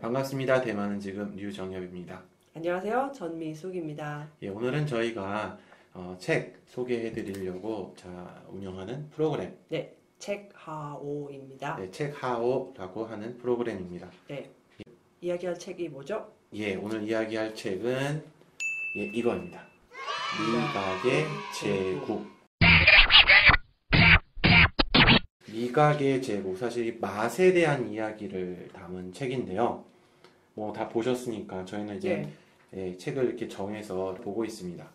반갑습니다. 대만은 지금 류정엽입니다. 안녕하세요. 전미숙입니다. 예, 오늘은 저희가 책 소개해 드리려고 운영하는 프로그램, 네, 책하오입니다. 네, 책하오라고 하는 프로그램입니다. 네, 이야기할 책이 뭐죠? 예, 오늘 이야기할 책은 이거입니다. 미각의 제국. 미각의 제국, 사실 이 맛에 대한 이야기를 담은 책인데요. 뭐 다 보셨으니까 저희는 이제 책을 이렇게 정해서 보고 있습니다.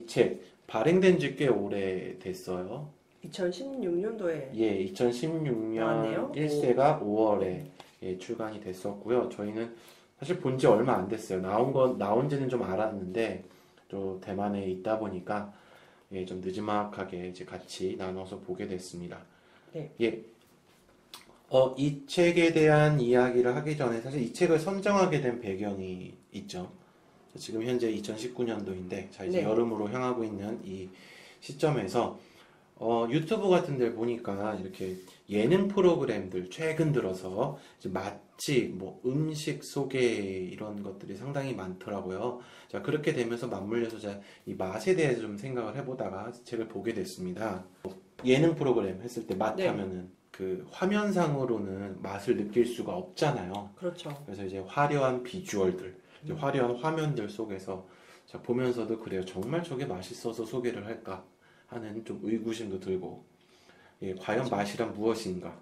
이 책 발행된 지 꽤 오래됐어요. 2016년도에 예, 2016년 나왔네요. 1세가 5월에 출간이 됐었고요. 저희는 사실 본지 얼마 안 됐어요. 나온지는 좀 알았는데 또 대만에 있다 보니까 좀 늦지막하게 이제 같이 나눠서 보게 됐습니다. 네. 예, 이 책에 대한 이야기를 하기 전에 사실 이 책을 선정하게 된 배경이 있죠. 지금 현재 2019년도인데, 이제 네. 여름으로 향하고 있는 이 시점에서, 유튜브 같은 데 보니까 이렇게 예능 프로그램들 최근 들어서 이제 맛집, 뭐 음식 소개 이런 것들이 상당히 많더라고요. 자, 그렇게 되면서 맞물려서 이 맛에 대해서 좀 생각을 해보다가 책을 보게 됐습니다. 예능 프로그램 했을 때 맛 네. 하면은 그 화면상으로는 맛을 느낄 수가 없잖아요. 그렇죠. 그래서 이제 화려한 비주얼들, 이제 화려한 화면들 속에서 보면서도 그래요. 정말 저게 맛있어서 소개를 할까 하는 좀 의구심도 들고, 과연 그렇죠. 맛이란 무엇인가?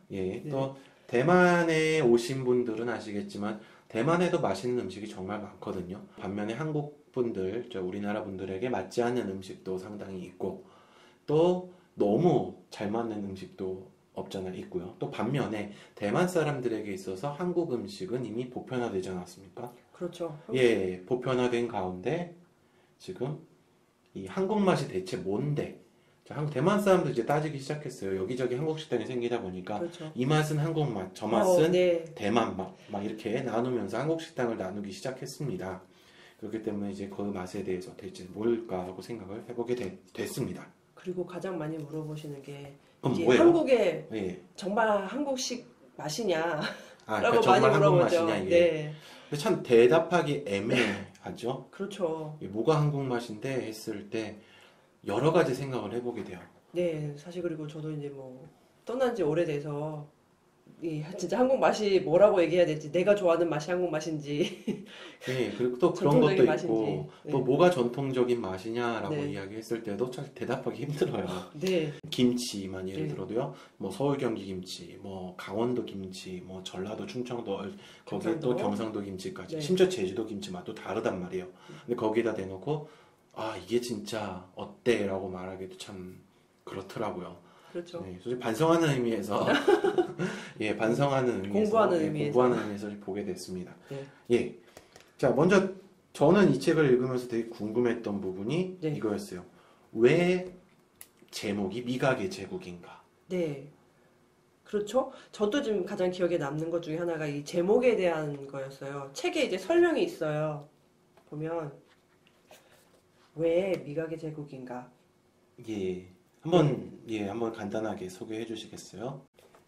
네. 또 대만에 오신 분들은 아시겠지만 대만에도 맛있는 음식이 정말 많거든요. 반면에 한국 분들, 우리나라 분들에게 맞지 않는 음식도 상당히 있고, 또 너무 잘 맞는 음식도 없잖아 있고요. 또 반면에 대만 사람들에게 있어서 한국 음식은 이미 보편화되지 않았습니까? 그렇죠. 예, 보편화된 가운데 지금 이 한국 맛이 대체 뭔데? 대만 사람도 이제 따지기 시작했어요. 여기저기 한국 식당이 생기다 보니까 그렇죠. 이 맛은 한국 맛, 저 맛은 네. 대만 맛, 막 이렇게 나누면서 한국 식당을 나누기 시작했습니다. 그렇기 때문에 이제 그 맛에 대해서 대체 뭘까 하고 생각을 해보게 됐습니다. 그리고 가장 많이 물어보시는 게 그럼 이제 뭐예요? 한국에 예. 정말 한국식 맛이냐라고 그러니까 많이 정말 한국 물어보죠. 맛이냐 이게. 네, 근데 참 대답하기 애매하죠. 그렇죠. 이게 뭐가 한국 맛인데 했을 때 여러 가지 생각을 해보게 돼요. 네, 사실 그리고 저도 이제 뭐 떠난 지 오래돼서 진짜 한국 맛이 뭐라고 얘기해야 될지, 내가 좋아하는 맛이 한국 맛인지 예, 그리고 또 그런 것도 전통적인 있고 맛인지. 또 네. 뭐가 전통적인 맛이냐라고 네. 이야기했을 때도 참 대답하기 힘들어요. 네, 김치만 예를 네. 들어도요. 뭐 서울 경기 김치, 뭐 강원도 김치, 뭐 전라도 충청도 거기에 또 경상도. 경상도 김치까지 네. 심지어 제주도 김치 맛도 다르단 말이에요. 근데 거기다 대놓고 이게 진짜 어때? 라고 말하기도 참 그렇더라고요. 그렇죠. 솔직히 반성하는 의미에서 반성하는 의미에서 공부하는 의미에서. 공부하는 의미에서 보게 됐습니다. 네. 예. 자, 먼저 저는 이 책을 읽으면서 되게 궁금했던 부분이 네. 이거였어요. 왜 제목이 미각의 제국인가? 네, 그렇죠. 저도 지금 가장 기억에 남는 것 중에 하나가 이 제목에 대한 거였어요. 책에 이제 설명이 있어요. 보면 왜 미각의 제국인가? 예. 한번 간단하게 소개해 주시겠어요?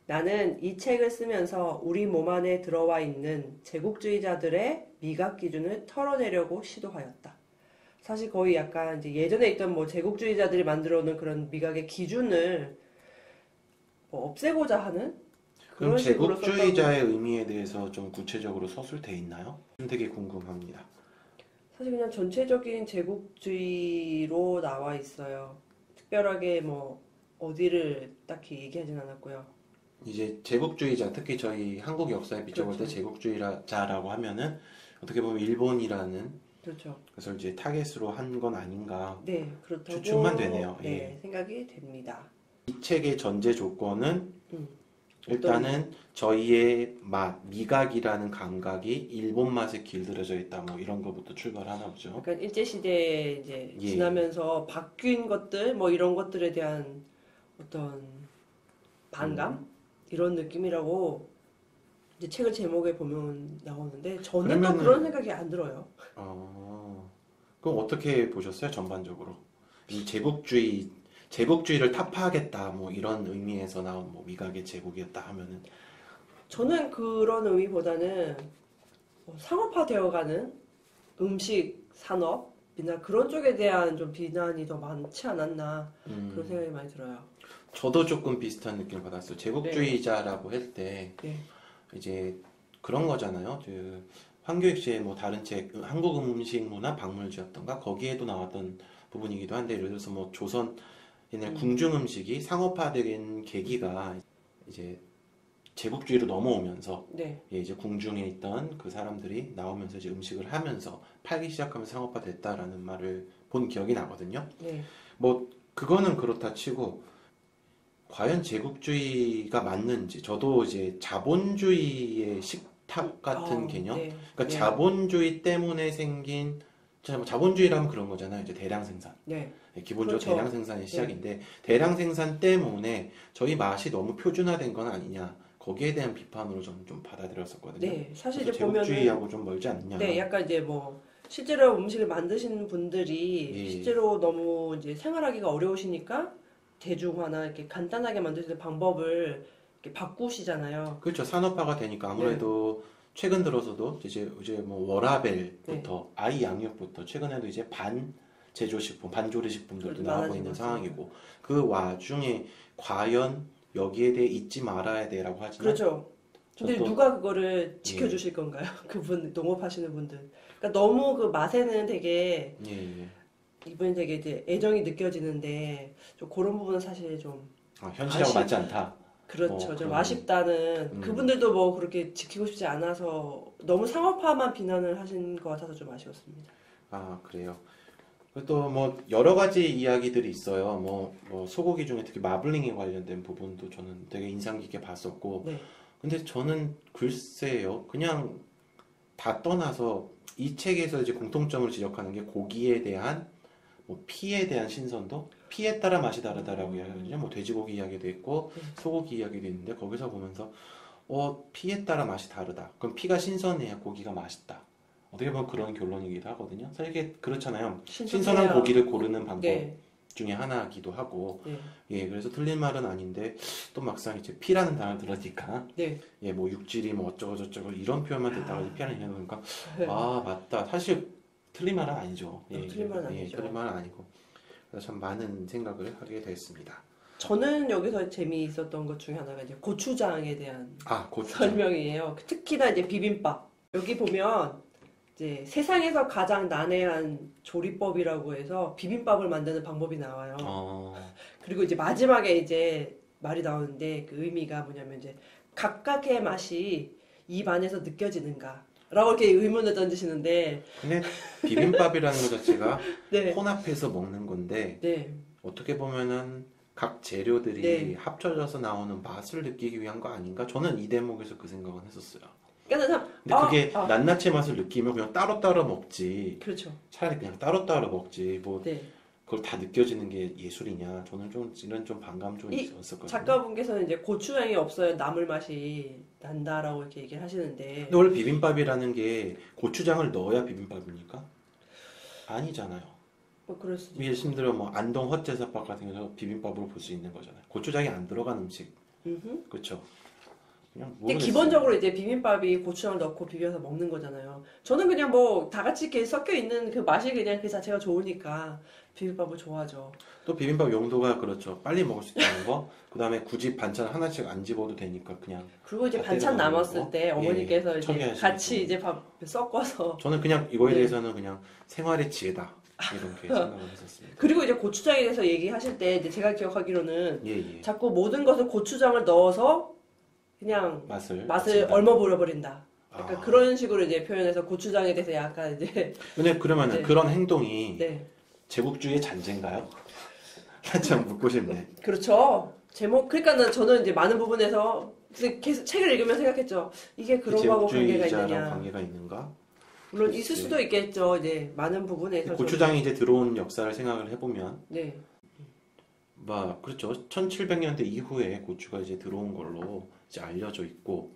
나는 이 책을 쓰면서 우리 몸 안에 들어와 있는 제국주의자들의 미각 기준을 털어내려고 시도하였다. 사실 거의 약간 이제 예전에 있던 뭐 제국주의자들이 만들어 놓은 그런 미각의 기준을 뭐 없애고자 하는 그럼 그런 식으로 제국주의자의 의미에 대해서 좀 구체적으로 서술돼 있나요? 좀 되게 궁금합니다. 사실 그냥 전체적인 제국주의로 나와 있어요. 특별하게 뭐 어디를 딱히 얘기하진 않았고요. 이제 제국주의자, 특히 저희 한국 역사에 비춰볼 때 그렇죠. 제국주의자라고 하면은 어떻게 보면 일본이라는 그렇죠. 그래서 이제 타겟으로 한 건 아닌가 네, 그렇다고 추측만 되네요. 네, 생각이 됩니다. 이 책의 전제 조건은 음, 일단은 저희의 맛, 미각이라는 감각이 일본 맛에 길들여져 있다. 뭐 이런 거부터 출발하나 보죠. 약간 일제시대에 이제 예. 지나면서 바뀐 것들, 뭐 이런 것들에 대한 어떤 반감? 이런 느낌이라고 이제 책을 제목에 보면 나오는데 저는 또 그러면은- 그런 생각이 안 들어요. 그럼 어떻게 보셨어요? 전반적으로 이 제국주의를 타파하겠다. 뭐 이런 의미에서 나온 뭐 미각의 제국이었다 하면은 저는 그런 의미보다는 상업화되어가는 음식 산업이나 그런 쪽에 대한 좀 비난이 더 많지 않았나 그런 생각이 많이 들어요. 저도 조금 비슷한 느낌을 받았어요. 제국주의자라고 할 때 네. 이제 그런 거잖아요. 그 황교익 씨의 뭐 다른 책 한국 음식 문화 박물지였던가 거기에도 나왔던 부분이기도 한데 예를 들어서 뭐 조선 옛날 궁중 음식이 상업화된 계기가 이제 제국주의로 넘어오면서 네. 예, 이제 궁중에 있던 그 사람들이 나오면서 이제 음식을 하면서 팔기 시작하면서 상업화됐다라는 말을 본 기억이 나거든요. 네. 뭐 그거는 그렇다 치고 과연 제국주의가 맞는지 저도 이제 자본주의의 식탁 같은 개념 네. 그러니까 네. 자본주의 때문에 생긴 자본주의라면 그런 거잖아요. 이제 대량 생산. 네. 기본적으로 그렇죠. 대량 생산의 시작인데 대량 생산 때문에 저희 맛이 너무 표준화된 건 아니냐. 거기에 대한 비판으로 저는 좀 받아들였었거든요. 네. 사실 그래서 이제 보면은 제국주의하고 좀 멀지 않냐. 네, 약간 이제 뭐 실제로 음식을 만드시는 분들이 예. 실제로 너무 이제 생활하기가 어려우시니까 대중화나 이렇게 간단하게 만들 수 있는 방법을 이렇게 바꾸시잖아요. 그렇죠. 산업화가 되니까 아무래도 최근 들어서도 이제 뭐 워라벨부터 아이 양육부터 최근에도 이제 반 제조식품, 반조리 식품들도 나오고 많아진 있는 것 상황이고 그 와중에 과연 여기에 대해 잊지 말아야 돼라고 하지만 그렇죠. 근데 저도 누가 그거를 지켜주실 건가요? 그분 농업하시는 분들. 그러니까 너무 그 맛에는 되게 예. 이분이 되게 이제 애정이 느껴지는데 좀 그런 부분은 사실 좀 현실하고 맞지 않다. 그렇죠. 좀 그런 아쉽다는 그분들도 뭐 그렇게 지키고 싶지 않아서 너무 상업화만 비난을 하신 것 같아서 좀 아쉬웠습니다. 아, 그래요. 또 뭐 여러 가지 이야기들이 있어요. 뭐 소고기 중에 특히 마블링에 관련된 부분도 저는 되게 인상 깊게 봤었고. 네. 근데 저는 글쎄요. 그냥 다 떠나서 이 책에서 이제 공통점을 지적하는 게 고기에 대한 뭐 피에 대한 신선도, 피에 따라 맛이 다르다라고 이야기하거든요. 뭐 돼지고기 이야기도 있고 소고기 이야기도 있는데 거기서 보면서 피에 따라 맛이 다르다. 그럼 피가 신선해야 고기가 맛있다. 어떻게 보면 그런 결론이기도 하거든요. 사실 이게 그렇잖아요. 신선한 고기를 고르는 방법 네. 중에 하나이기도 하고, 네. 예, 그래서 틀린 말은 아닌데 또 막상 이제 피라는 단어를 들으니까, 네. 예, 뭐 육질이 뭐 어쩌고 저쩌고 이런 표현만 듣다가 이제 피라는 얘기를 하니까, 아 맞다. 사실 틀린 말은 아니죠. 예, 틀린 말은 예, 아니죠. 틀린 말은 아니고, 그래서 참 많은 생각을 하게 됐습니다. 저는 여기서 재미있었던 것 중에 하나가 이제 고추장에 대한 고추장. 설명이에요. 특히나 이제 비빔밥. 여기 보면 이제 세상에서 가장 난해한 조리법이라고 해서 비빔밥을 만드는 방법이 나와요. 그리고 이제 마지막에 이제 말이 나오는데 그 의미가 뭐냐면 이제 각각의 맛이 입 안에서 느껴지는가? 라고 이렇게 의문을 던지시는데 근데 비빔밥이라는 것 자체가 네. 혼합해서 먹는 건데 네. 어떻게 보면은 각 재료들이 네. 합쳐져서 나오는 맛을 느끼기 위한 거 아닌가? 저는 이 대목에서 그 생각은 했었어요. 그러니까 근데 그게 낱낱이 맛을 느끼면 그냥 따로따로 먹지. 그렇죠. 차라리 그냥 따로따로 먹지. 뭐 네. 그걸 다 느껴지는 게 예술이냐? 저는 좀 이런 좀 반감 좀 있었거든요. 작가분께서는 이제 고추장이 없어야 나물 맛이 난다라고 이렇게 얘기를 하시는데. 근데 원래 비빔밥이라는 게 고추장을 넣어야 비빔밥입니까? 아니잖아요. 뭐 그럴 수도. 예를 들어 뭐 안동 헛제사밥 같은 경우 비빔밥으로 볼 수 있는 거잖아요. 고추장이 안 들어간 음식. 그렇죠. 그냥 근데 기본적으로 이제 비빔밥이 고추장을 넣고 비벼서 먹는 거잖아요. 저는 그냥 뭐 다 같이 이렇게 섞여 있는 그 맛이 그냥 그 자체가 좋으니까 비빔밥을 좋아하죠. 또 비빔밥 용도가 그렇죠. 빨리 먹을 수 있다는 거. 그다음에 굳이 반찬 하나씩 안 집어도 되니까 그냥. 그리고 이제 다 반찬 때려 남았을 먹는 때 거. 어머니께서 이제 처리하시는 같이 거. 이제 밥 섞어서. 저는 그냥 이거에 네. 대해서는 그냥 생활의 지혜다 이렇게 생각을 했었습니다. 그리고 이제 고추장에 대해서 얘기하실 때 이제 제가 기억하기로는 예. 자꾸 모든 것을 고추장을 넣어서 그냥 맛을 얼머버려버린다. 약간 그런 식으로 이제 표현해서 고추장에 대해서 약간 이제. 근데 그러면은 네. 그런 행동이 네. 제국주의의 잔재인가요? 참 묻고 싶네. 그렇죠. 제목, 그러니까는 저는 이제 많은 부분에서 계속 책을 읽으면 생각했죠. 이게 그런 거하고 관계가 제국주의자랑 있느냐. 관계가 있는가? 물론 있을 수도 있겠죠. 이제 많은 부분에서. 고추장이 이제 들어온 역사를 생각을 해보면, 네. 그렇죠. 1700년대 이후에 고추가 이제 들어온 걸로 이제 알려져 있고,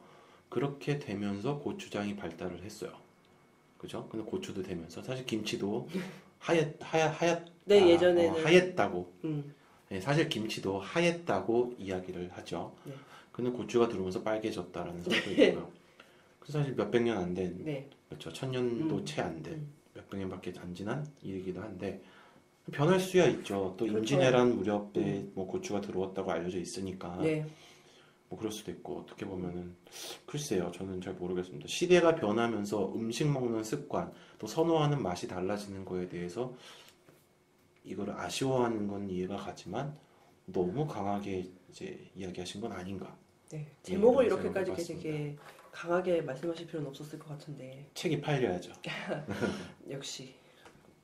그렇게 되면서 고추장이 발달을 했어요. 그죠? 근데 고추도 되면서 사실 김치도 네, 예전에는. 하였다고. 음. 네, 사실 김치도 하였다고 이야기를 하죠. 네. 그는 고추가 들어오면서 빨개졌다라는 설도 있고요. 그래서 사실 몇백 년 안 된, 네. 그렇죠. 천년도 채 안 된, 음. 몇백 년밖에 안 지난 일이기도 한데 변할 수야 있죠. 또 그렇죠. 임진왜란 무렵에 뭐 고추가 들어왔다고 알려져 있으니까 네. 뭐 그럴 수도 있고 어떻게 보면은 글쎄요. 저는 잘 모르겠습니다. 시대가 변하면서 음식 먹는 습관 또 선호하는 맛이 달라지는 거에 대해서 이걸 아쉬워하는 건 이해가 가지만 너무 강하게 이제 이야기하신 건 아닌가. 네. 제목을 이런 이렇게까지 생각을 해봤습니다. 되게 강하게 말씀하실 필요는 없었을 것 같은데 책이 팔려야죠. 역시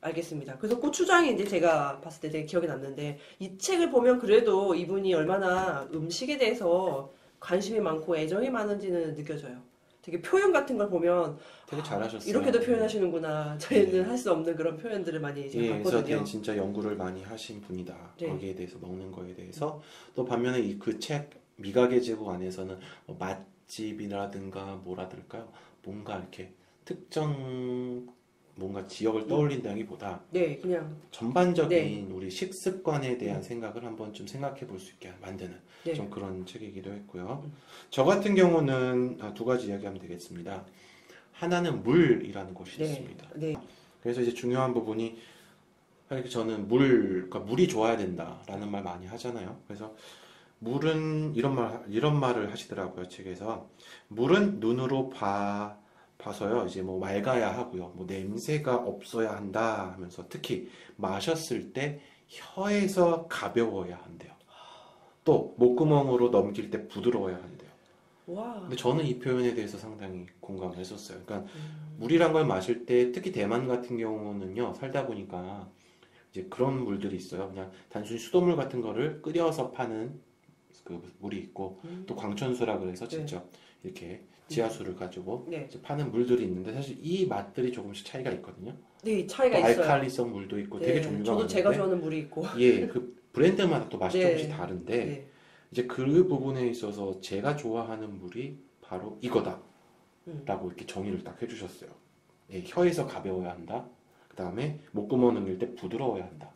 알겠습니다. 그래서 고추장이 이제 제가 봤을 때 되게 기억에 남는데 이 책을 보면 그래도 이분이 얼마나 음식에 대해서 관심이 많고 애정이 많은지는 느껴져요. 되게 표현 같은 걸 보면 되게 잘하셨어요. 이렇게도 표현하시는구나. 저희는 네. 할 수 없는 그런 표현들을 많이 이제 예, 그래서 봤거든요. 되게 진짜 연구를 많이 하신 분이다. 네. 거기에 대해서 먹는 거에 대해서 또 반면에 이 그 책 미각의 제국 안에서는 뭐 맛집이라든가 뭐라든가요. 뭔가 이렇게 특정 뭔가 지역을 떠올린다기보다 네, 그냥 전반적인 우리 식습관에 대한 생각을 한번 좀 생각해 볼 수 있게 만드는 네. 좀 그런 책이기도 했고요. 저 같은 경우는 두 가지 이야기하면 되겠습니다. 하나는 물이라는 것이 네. 있습니다. 네. 그래서 이제 중요한 부분이 사실 저는 그러니까 물이 좋아야 된다라는 말 많이 하잖아요. 그래서 물은 이런 말을 하시더라고요, 책에서. 물은 눈으로 봐서요, 이제 뭐 맑아야 하고요, 뭐 냄새가 없어야 한다 하면서 특히 마셨을 때 혀에서 가벼워야 한대요. 또 목구멍으로 넘길 때 부드러워야 한대요. 와. 근데 저는 이 표현에 대해서 상당히 공감을 했었어요. 그러니까 물이란 걸 마실 때 특히 대만 같은 경우는요, 살다 보니까 이제 그런 물들이 있어요. 그냥 단순히 수돗물 같은 거를 끓여서 파는 그 물이 있고 또 광천수라 그래서 네. 직접 이렇게 지하수를 가지고 네. 이제 파는 물들이 있는데 사실 이 맛들이 조금씩 차이가 있거든요. 네, 또 차이가 있어요. 알칼리성 물도 있고 되게 네, 종류가 저도 제가 많은데 좋아하는 물이 있고. 예, 그 브랜드마다 또 맛이 네. 조금씩 다른데 네. 이제 그 부분에 있어서 제가 좋아하는 물이 바로 이거다 라고 이렇게 정의를 딱 해주셨어요. 예, 혀에서 가벼워야 한다. 그 다음에 목구멍 넘길 때 부드러워야 한다.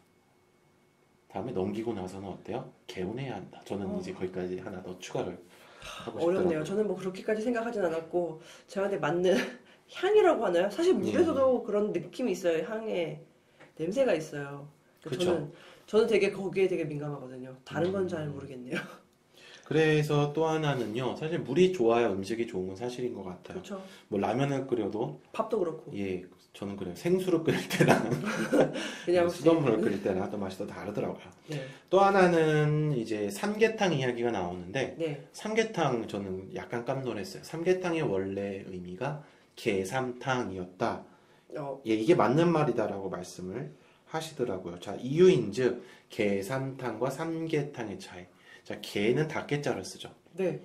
다음에 넘기고 나서는 어때요? 개운해야 한다. 저는 이제 거기까지 하나 더 추가를 하고 어렵네요. 싶더라고요. 저는 뭐 그렇게까지 생각하진 않았고 저한테 맞는 향이라고 하나요? 사실 물에서도 그런 느낌이 있어요. 향에 냄새가 있어요. 그쵸. 저는 되게 거기에 되게 민감하거든요. 다른 건 잘 모르겠네요. 그래서 또 하나는요. 사실 물이 좋아야 음식이 좋은 건 사실인 것 같아요. 그렇죠. 뭐 라면을 끓여도 밥도 그렇고 예, 저는 그래요. 생수를 끓일 때랑 그냥 수돗물을 끓일 때랑 또 맛이 또 다르더라고요. 네, 또 하나는 이제 삼계탕 이야기가 나오는데 네, 삼계탕 저는 약간 깜놀했어요. 삼계탕의 원래 의미가 게삼탕이었다. 예, 이게 맞는 말이다라고 말씀을 하시더라고요. 자, 이유인즉 게삼탕과 삼계탕의 차이. 자, 게는 닭게자를 쓰죠. 네,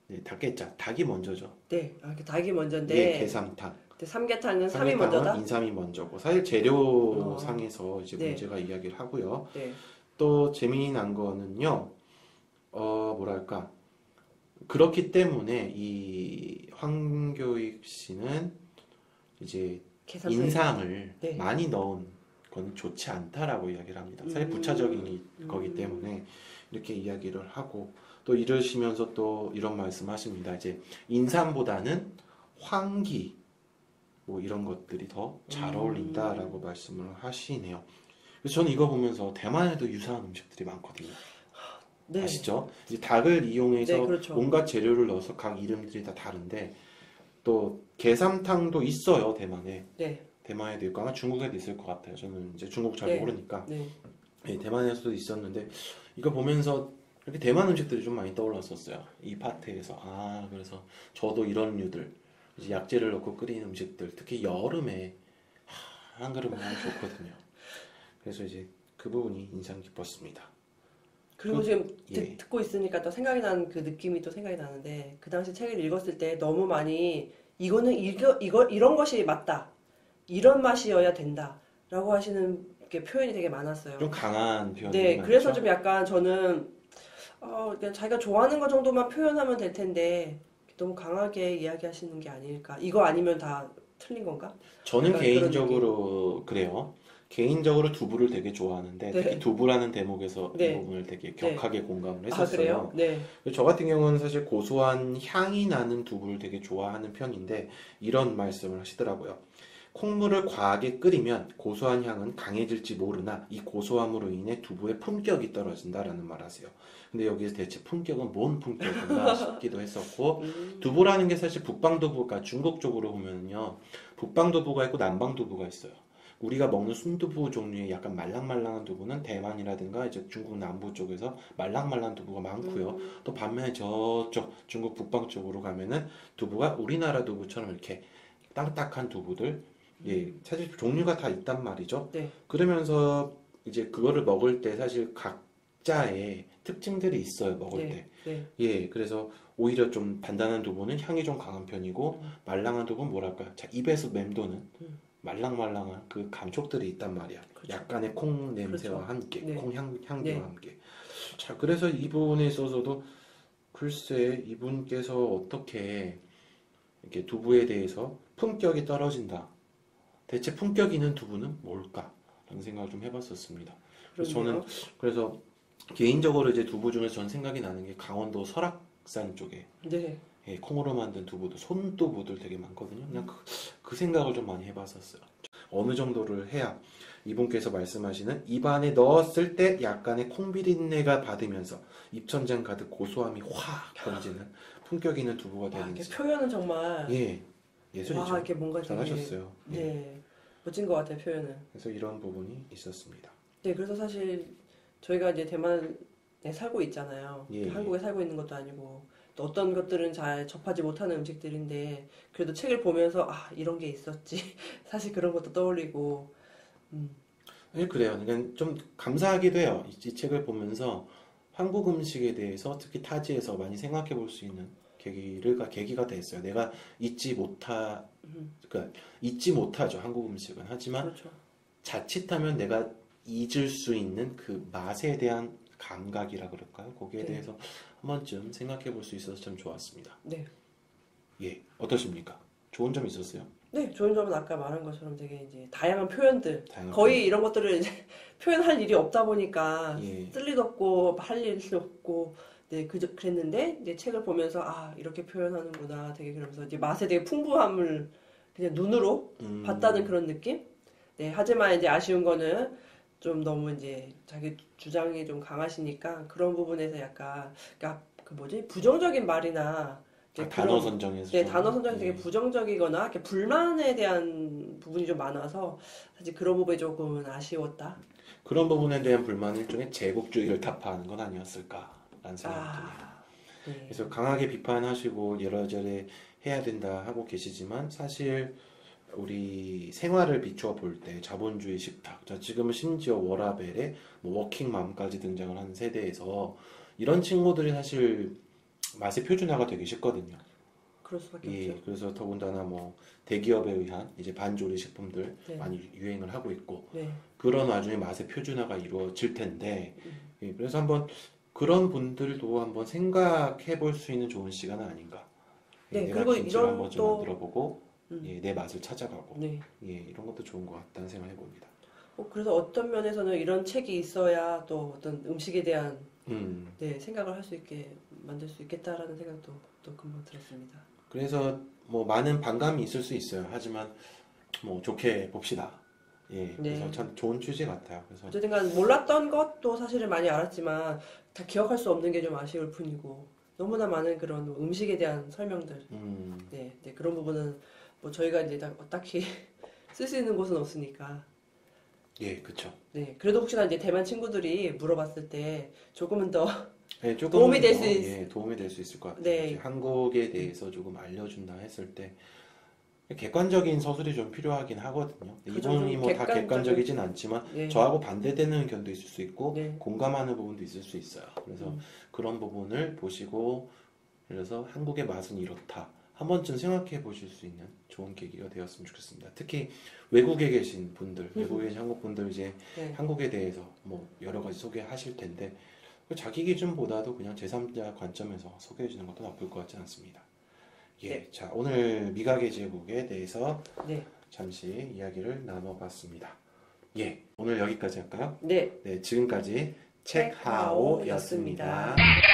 네, 닭게자. 닭이 먼저죠. 네. 아, 닭이 먼저인데 예, 게삼탕. 근데 삼계탕은 삼이 삼계탕은 먼저다. 인삼이 먼저고 사실 재료상에서 이제 네. 문제가 이야기를 하고요. 네, 또 재미난 거는요. 뭐랄까. 그렇기 때문에 이 황교익 씨는 이제 계산 인삼을 네. 많이 넣은 건 좋지 않다라고 이야기를 합니다. 사실 부차적인 거기 때문에 이렇게 이야기를 하고 또 이러시면서 또 이런 말씀하십니다. 이제 인삼보다는 황기 뭐 이런 것들이 더 잘 어울린다라고 말씀을 하시네요. 그래서 저는 이거 보면서 대만에도 유사한 음식들이 많거든요. 네, 아시죠? 이제 닭을 이용해서 네, 그렇죠. 온갖 재료를 넣어서 각 이름들이 다 다른데 또 게삼탕도 있어요, 대만에. 네, 대만에도 있고 아마 중국에도 있을 것 같아요. 저는 이제 중국 잘 네. 모르니까. 네. 예, 대만에서도 있었는데 이거 보면서 이렇게 대만 음식들이 좀 많이 떠올랐었어요. 이 파트에서. 아, 그래서 저도 이런 류들 이제 약재를 넣고 끓이는 음식들 특히 여름에 한 그릇 먹으면 좋거든요. 그래서 이제 그 부분이 인상 깊었습니다. 그리고 지금 예. 듣고 있으니까 또 생각이 나는 그 느낌이 또 생각이 나는데 그 당시 책을 읽었을 때 너무 많이 이거는 이거 이런 것이 맞다. 이런 맛이어야 된다. 라고 하시는 게 표현이 되게 많았어요. 좀 강한 표현들이 네, 많죠. 그래서 좀 약간 저는 그냥 자기가 좋아하는 것 정도만 표현하면 될 텐데 너무 강하게 이야기하시는 게 아닐까. 이거 아니면 다 틀린 건가? 저는 약간 그런 개인적으로 그래요. 개인적으로 두부를 되게 좋아하는데 네. 특히 두부라는 대목에서 이 네. 부분을 되게 네. 격하게 공감을 아, 그래요? 했었어요. 네. 저 같은 경우는 사실 고소한 향이 나는 두부를 되게 좋아하는 편인데 이런 말씀을 하시더라고요. 콩물을 과하게 끓이면 고소한 향은 강해질지 모르나 이 고소함으로 인해 두부의 품격이 떨어진다라는 말 하세요. 근데 여기서 대체 품격은 뭔 품격인가 싶기도 했었고 두부라는 게 사실 북방두부가 중국 쪽으로 보면요. 북방두부가 있고 남방두부가 있어요. 우리가 먹는 순두부 종류의 약간 말랑말랑한 두부는 대만이라든가 이제 중국 남부 쪽에서 말랑말랑한 두부가 많고요. 또 반면에 저쪽 중국 북방 쪽으로 가면은 두부가 우리나라 두부처럼 이렇게 딱딱한 두부들 예, 사실 종류가 다 있단 말이죠. 네. 그러면서 이제 그거를 먹을 때 사실 각자의 특징들이 있어요, 먹을 때. 네. 예, 그래서 오히려 좀 단단한 두부는 향이 좀 강한 편이고 말랑한 두부는 뭐랄까, 자, 입에서 맴도는 말랑말랑한 그 감촉들이 있단 말이야. 그렇죠. 약간의 콩 냄새와 그렇죠. 함께, 네. 콩 향기와 네. 함께. 자, 그래서 이 부분에 있어서도 글쎄 이분께서 어떻게 이렇게 두부에 대해서 품격이 떨어진다. 대체 품격 있는 두부는 뭘까? 라는 생각을 좀 해봤었습니다. 그래서 그러네요. 저는 그래서 개인적으로 이제 두부 중에서 전 생각이 나는 게 강원도 설악산 쪽에 네. 예, 콩으로 만든 두부도 손두부들 되게 많거든요. 그냥 그 생각을 좀 많이 해봤었어요. 어느 정도를 해야 이분께서 말씀하시는 입안에 넣었을 때 약간의 콩비린내가 받으면서 입천장 가득 고소함이 확 번지는 품격 있는 두부가 와, 이렇게 되는지. 표현은 정말 예, 예술이죠. 와, 이렇게 뭔가 되게 잘하셨어요. 예. 네. 멋진 것 같아요, 표현은. 그래서 이런 부분이 있었습니다. 네, 그래서 사실 저희가 이제 대만에 살고 있잖아요. 예, 한국에 살고 있는 것도 아니고 또 어떤 것들은 잘 접하지 못하는 음식들인데 그래도 책을 보면서 아, 이런 게 있었지. 사실 그런 것도 떠올리고 예, 그래요. 그러니까 좀 감사하기도 해요. 이 책을 보면서 한국 음식에 대해서 특히 타지에서 많이 생각해 볼 수 있는 계기가 됐어요. 내가 그러니까 잊지 못하죠. 한국 음식은. 하지만 그렇죠. 자칫하면 내가 잊을 수 있는 그 맛에 대한 감각이라 그럴까요? 거기에 네. 대해서 한 번쯤 생각해 볼 수 있어서 참 좋았습니다. 네. 예, 어떠십니까? 좋은 점 있었어요? 네, 좋은 점은 아까 말한 것처럼 되게 이제 다양한 표현들 다양한 거의 이런 것들을 이제 표현할 일이 없다 보니까 예. 쓸 일도 없고 할 일도 없고 네, 그랬는데 이제 책을 보면서 아, 이렇게 표현하는구나 되게 그러면서 이제 맛에 되게 풍부함을 그냥 눈으로 봤다는 그런 느낌? 네, 하지만 이제 아쉬운 거는 좀 너무 이제 자기 주장이 좀 강하시니까 그런 부분에서 약간 그러니까 그 뭐지? 부정적인 말이나 이제 단어 선정에서 네, 좀, 단어 선정이 되게 예. 부정적이거나 이렇게 불만에 대한 부분이 좀 많아서 사실 그런 부분이 조금은 아쉬웠다. 그런 부분에 대한 불만은 일종의 제국주의를 타파하는 건 아니었을까라는 생각이 드네요. 네. 그래서 강하게 비판하시고 여러저래 해야 된다 하고 계시지만 사실 우리 생활을 비추어 볼 때 자본주의 식탁, 자, 지금은 심지어 워라벨에 뭐 워킹맘까지 등장을 하는 세대에서 이런 친구들이 사실 맛의 표준화가 되기 쉽거든요. 그럴 수밖에 예, 없죠. 그래서 더군다나 뭐 대기업에 의한 이제 반조리 식품들 네. 많이 유행을 하고 있고 네. 그런 와중에 맛의 표준화가 이루어질 텐데 예, 그래서 한번 그런 분들도 한번 생각해 볼 수 있는 좋은 시간은 아닌가. 예, 네, 내가 그리고 김치를 이런 한번 좀 또 만들어보고 예, 내 맛을 찾아가고 네. 예, 이런 것도 좋은 것 같다는 생각을 해봅니다. 그래서 어떤 면에서는 이런 책이 있어야 또 어떤 음식에 대한 네, 생각을 할 수 있게 만들 수 있겠다라는 생각도 또 금방 들었습니다. 그래서 뭐 많은 반감이 있을 수 있어요. 하지만 뭐 좋게 봅시다. 예, 그래서 네. 참 좋은 취지 같아요. 그래서 어쨌든 간 몰랐던 것도 사실은 많이 알았지만 다 기억할 수 없는 게 좀 아쉬울 뿐이고 너무나 많은 그런 음식에 대한 설명들 네, 네, 그런 부분은 뭐 저희가 이제 딱히 쓸 수 있는 곳은 없으니까 예, 그쵸. 네, 그래도 혹시나 이제 대만 친구들이 물어봤을 때 조금은 더 예, 조금은 도움이 될 더, 수 예, 도움이 될 수 있을 것 같아요. 네. 이제 한국에 대해서 조금 알려준다 했을 때 객관적인 서술이 좀 필요하긴 하거든요. 그죠, 이분이 좀 뭐 다 객관적인- 객관적이진 않지만 네. 저하고 반대되는 의견도 있을 수 있고 네. 공감하는 부분도 있을 수 있어요. 그래서 그런 부분을 보시고 그래서 한국의 맛은 이렇다. 한 번쯤 생각해 보실 수 있는 좋은 계기가 되었으면 좋겠습니다. 특히 외국에 계신 분들, 외국에 계신 한국 분들 이제 네. 한국에 대해서 뭐 여러 가지 소개하실 텐데 자기 기준보다도 그냥 제3자 관점에서 소개해 주는 것도 나쁠 것 같지 않습니다. 예, 네. 자 오늘 미각의 제국에 대해서 네. 잠시 이야기를 나눠봤습니다. 예, 오늘 여기까지 할까요? 네. 네, 지금까지 책하오였습니다. 책하오였습니다.